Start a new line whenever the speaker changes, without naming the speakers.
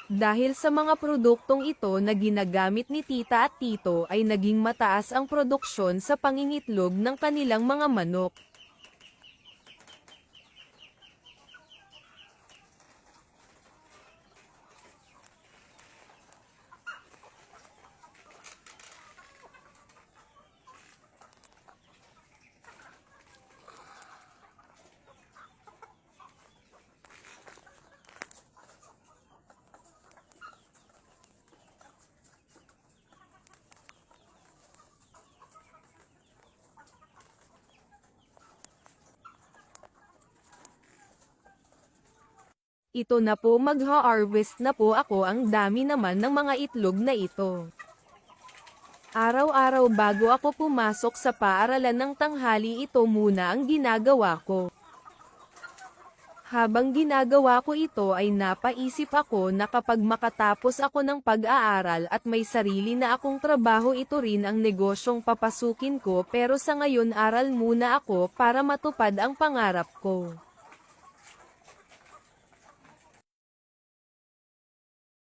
Dahil sa mga produktong ito na ginagamit ni tita at tito ay naging mataas ang produksyon sa pangingitlog ng kanilang mga manok. Ito na po, magha-harvest na po ako, ang dami naman ng mga itlog na ito. Araw-araw bago ako pumasok sa paaralan ng tanghali, ito muna ang ginagawa ko. Habang ginagawa ko ito ay napaisip ako na kapag makatapos ako ng pag-aaral at may sarili na akong trabaho, ito rin ang negosyong papasukin ko, pero sa ngayon aral muna ako para matupad ang pangarap ko.